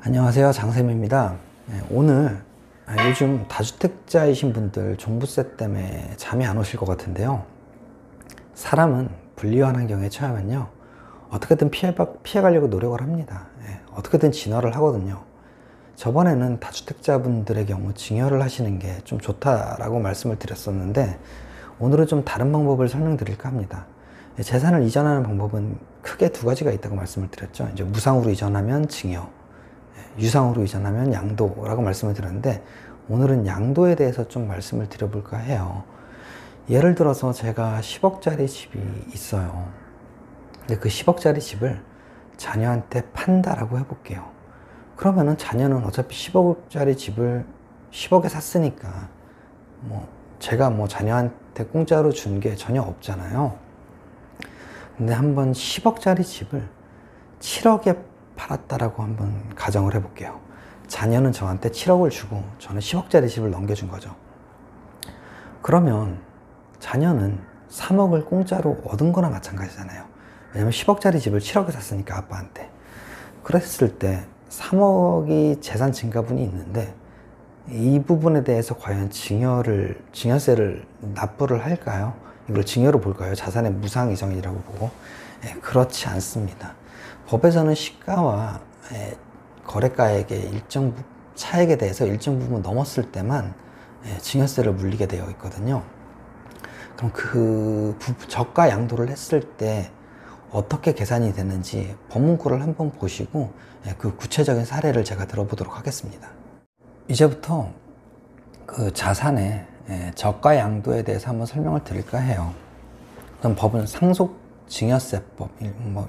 안녕하세요, 장쌤입니다. 오늘 요즘 다주택자이신 분들 종부세 때문에 잠이 안 오실 것 같은데요. 사람은 불리한 환경에 처하면요, 어떻게든 피해가려고 노력을 합니다. 어떻게든 진화를 하거든요. 저번에는 다주택자분들의 경우 증여를 하시는 게 좀 좋다라고 말씀을 드렸었는데, 오늘은 좀 다른 방법을 설명드릴까 합니다. 재산을 이전하는 방법은 크게 두 가지가 있다고 말씀을 드렸죠. 이제 무상으로 이전하면 증여, 유상으로 이전하면 양도라고 말씀을 드렸는데, 오늘은 양도에 대해서 좀 말씀을 드려볼까 해요. 예를 들어서 제가 10억짜리 집이 있어요. 근데 그 10억짜리 집을 자녀한테 판다라고 해볼게요. 그러면은 자녀는 어차피 10억짜리 집을 10억에 샀으니까 제가 자녀한테 공짜로 준 게 전혀 없잖아요. 근데 한번 10억짜리 집을 7억에 팔았다라고 한번 가정을 해볼게요. 자녀는 저한테 7억을 주고 저는 10억짜리 집을 넘겨준 거죠. 그러면 자녀는 3억을 공짜로 얻은 거나 마찬가지잖아요. 왜냐면 10억짜리 집을 7억에 샀으니까 아빠한테. 그랬을 때 3억이 재산 증가분이 있는데, 이 부분에 대해서 과연 증여세를 납부를 할까요? 이걸 증여로 볼까요? 자산의 무상 이전이라고 보고? 그렇지 않습니다. 법에서는 시가와 거래가액의 일정 차액에 대해서 일정 부분 넘었을 때만 증여세를 물리게 되어 있거든요. 그럼 그 저가 양도를 했을 때 어떻게 계산이 되는지 법문구를 한번 보시고 그 구체적인 사례를 제가 들어보도록 하겠습니다. 이제부터 그 자산의 저가 양도에 대해서 한번 설명을 드릴까 해요. 그럼 법은 상속증여세법,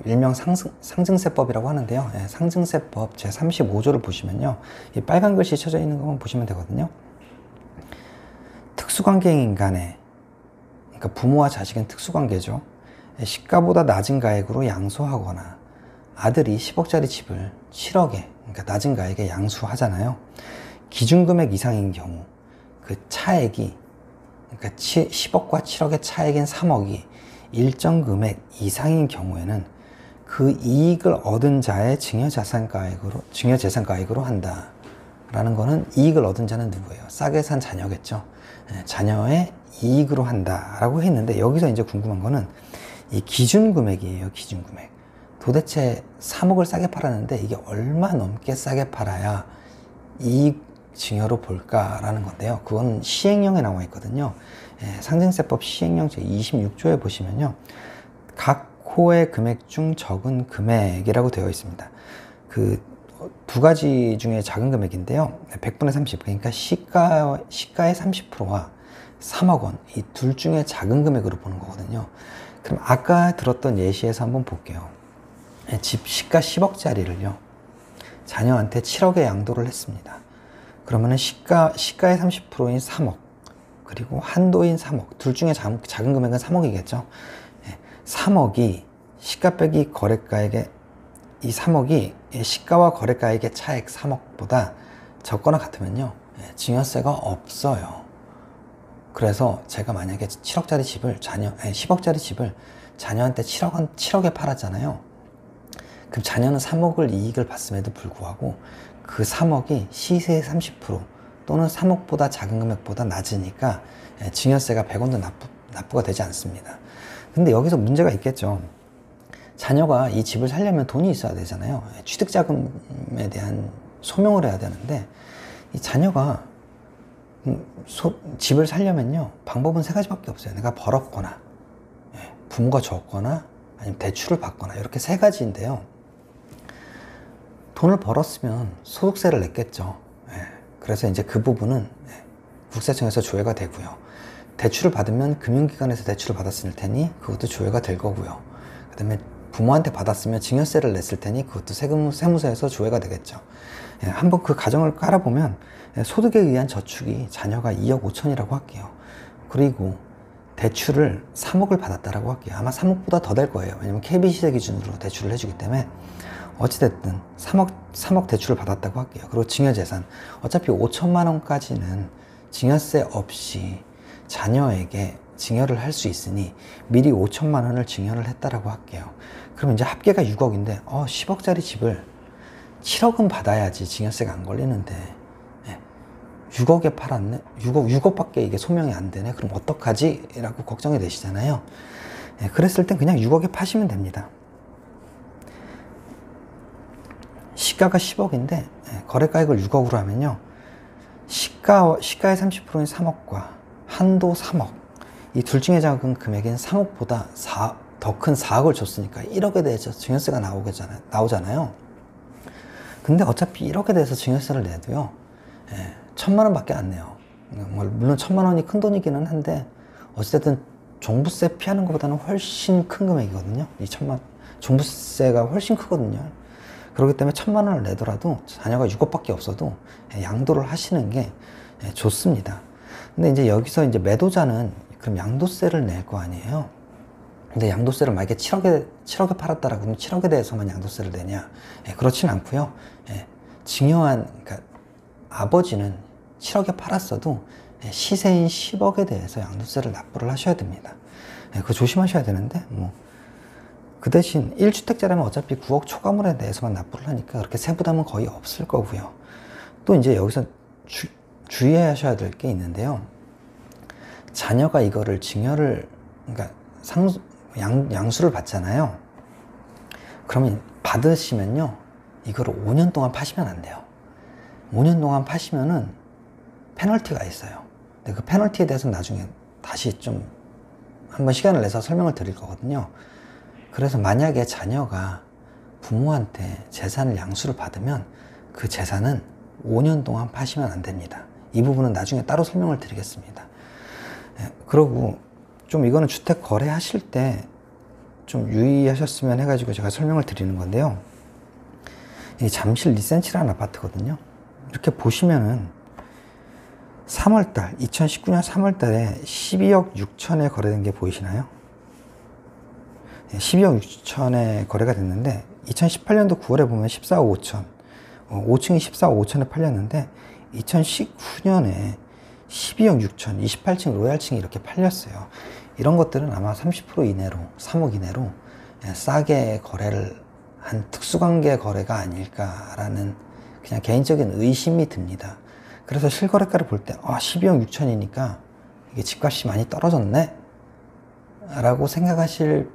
일명 상증세법이라고 하는데요. 상증세법 제35조를 보시면요, 이 빨간 글씨 쳐져 있는 것만 보시면 되거든요. 특수관계인 간에, 그러니까 부모와 자식은 특수관계죠. 시가보다 낮은 가액으로 양수하거나, 아들이 10억짜리 집을 7억에, 그러니까 낮은 가액에 양수하잖아요. 기준금액 이상인 경우, 그 차액이, 그러니까 10억과 7억의 차액인 3억이 일정 금액 이상인 경우에는 그 이익을 얻은 자의 증여재산가액으로 한다. 라는 거는, 이익을 얻은 자는 누구예요? 싸게 산 자녀겠죠. 자녀의 이익으로 한다. 라고 했는데, 여기서 이제 궁금한 거는 이 기준금액이에요. 기준금액. 도대체 3억을 싸게 팔았는데 이게 얼마 넘게 싸게 팔아야 이익 증여로 볼까라는 건데요. 그건 시행령에 나와 있거든요. 상증세법 시행령 제26조에 보시면요, 각 호의 금액 중 적은 금액이라고 되어 있습니다. 그 두 가지 중에 작은 금액인데요, 100분의 30, 그러니까 시가의 30%와 3억 원, 이 둘 중에 작은 금액으로 보는 거거든요. 그럼 아까 들었던 예시에서 한번 볼게요. 집 시가 10억짜리를요 자녀한테 7억에 양도를 했습니다. 그러면은 시가의 30%인 3억, 그리고 한도인 3억, 둘 중에 작은 금액은 3억이겠죠. 3억이 시가 빼기 거래가액의, 이 3억이 시가와 거래가액의 차액 3억보다 적거나 같으면요, 증여세가 없어요. 그래서 제가 만약에 10억짜리 집을 자녀한테 7억에 팔았잖아요. 그럼 자녀는 3억을 이익을 봤음에도 불구하고 그 3억이 시세의 30% 또는 3억보다 작은 금액보다 낮으니까 증여세가 100원도 납부가 되지 않습니다. 근데 여기서 문제가 있겠죠. 자녀가 이 집을 살려면 돈이 있어야 되잖아요. 취득자금에 대한 소명을 해야 되는데, 이 자녀가 집을 살려면요, 방법은 세 가지밖에 없어요. 내가 벌었거나, 부모가 줬거나, 아니면 대출을 받거나, 이렇게 세 가지인데요. 돈을 벌었으면 소득세를 냈겠죠. 그래서 이제 그 부분은 국세청에서 조회가 되고요. 대출을 받으면 금융기관에서 대출을 받았을 테니 그것도 조회가 될 거고요. 그 다음에 부모한테 받았으면 증여세를 냈을 테니 그것도 세무서에서 조회가 되겠죠. 한번 그 가정을 깔아보면 소득에 의한 저축이 자녀가 2억 5천이라고 할게요. 그리고 대출을 3억을 받았다라고 할게요. 아마 3억보다 더 될 거예요. 왜냐면 KB시세 기준으로 대출을 해주기 때문에. 어찌됐든 3억 대출을 받았다고 할게요. 그리고 증여재산, 어차피 5천만 원까지는 증여세 없이 자녀에게 증여를 할 수 있으니 미리 5천만 원을 증여를 했다라고 할게요. 그럼 이제 합계가 6억인데 10억짜리 집을 7억은 받아야지 증여세가 안 걸리는데 6억에 팔았네? 6억밖에 이게 소명이 안 되네? 그럼 어떡하지? 라고 걱정이 되시잖아요. 그랬을 땐 그냥 6억에 파시면 됩니다. 시가가 10억인데 거래가액을 6억으로 하면요, 시가의 30%인 3억과 한도 3억, 이 둘 중에 작은 금액인 3억보다 더 큰 4억을 줬으니까 1억에 대해서 증여세가 나오잖아요. 근데 어차피 1억에 대해서 증여세를 내도요, 1,000만 원밖에 안 내요. 물론 1,000만 원이 큰 돈이기는 한데 어쨌든 종부세 피하는 것보다는 훨씬 큰 금액이거든요. 이 1,000만, 종부세가 훨씬 크거든요. 그렇기 때문에 1,000만 원을 내더라도 자녀가 6억밖에 없어도 양도를 하시는 게 좋습니다. 근데 이제 여기서 이제 매도자는 그럼 양도세를 낼 거 아니에요. 근데 양도세를 만약에 7억에 팔았다라고 하면 7억에 대해서만 양도세를 내냐? 그렇진 않고요. 증여한, 그러니까 아버지는 7억에 팔았어도 시세인 10억에 대해서 양도세를 납부를 하셔야 됩니다. 그거 조심하셔야 되는데, 그 대신 1주택자라면 어차피 9억 초과물에 대해서만 납부를 하니까 그렇게 세부담은 거의 없을 거고요. 또 이제 여기서 주의하셔야 될 게 있는데요. 자녀가 이거를 증여를, 그러니까 양수를 받잖아요. 그러면 받으시면요, 이거를 5년 동안 파시면 안 돼요. 5년 동안 파시면은 페널티가 있어요. 근데 그 페널티에 대해서 나중에 다시 좀 한번 시간을 내서 설명을 드릴 거거든요. 그래서 만약에 자녀가 부모한테 재산을 양수를 받으면 그 재산은 5년 동안 파시면 안 됩니다. 이 부분은 나중에 따로 설명을 드리겠습니다. 그리고 좀 이거는 주택 거래하실 때 좀 유의하셨으면 해가지고 제가 설명을 드리는 건데요. 이 잠실 리센치라는 아파트거든요. 이렇게 보시면은 3월달, 2019년 3월달에 12억 6천에 거래된 게 보이시나요? 12억 6천에 거래가 됐는데 2018년도 9월에 보면 14억 5천, 5층이 14억 5천에 팔렸는데 2019년에 12억 6천, 28층 로얄층이 이렇게 팔렸어요. 이런 것들은 아마 30% 이내로, 3억 이내로 싸게 거래를 한 특수관계 거래가 아닐까라는 그냥 개인적인 의심이 듭니다. 그래서 실거래가를 볼 때 12억 6천이니까 이게 집값이 많이 떨어졌네? 라고 생각하실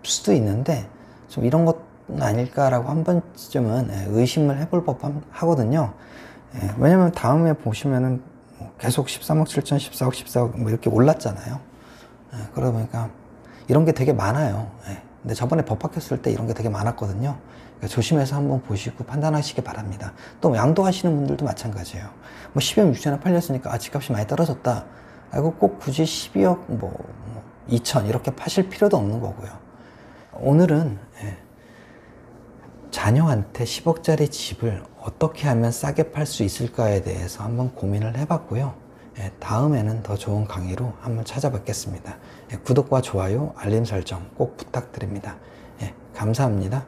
수도 있는데 좀 이런 것은 아닐까라고 한 번쯤은 의심을 해볼 법하거든요. 왜냐면 다음에 보시면은 계속 13억 7천, 14억, 14억 뭐 이렇게 올랐잖아요. 그러다 보니까 이런 게 되게 많아요. 근데 저번에 법 바뀌었을 때 이런 게 되게 많았거든요. 그러니까 조심해서 한번 보시고 판단하시기 바랍니다. 또 양도하시는 분들도 마찬가지예요. 12억 6천에 팔렸으니까 집값이 많이 떨어졌다. 알고 꼭 굳이 12억 2천 이렇게 파실 필요도 없는 거고요. 오늘은 자녀한테 10억짜리 집을 어떻게 하면 싸게 팔 수 있을까에 대해서 한번 고민을 해봤고요. 다음에는 더 좋은 강의로 한번 찾아뵙겠습니다. 구독과 좋아요, 알림 설정 꼭 부탁드립니다. 감사합니다.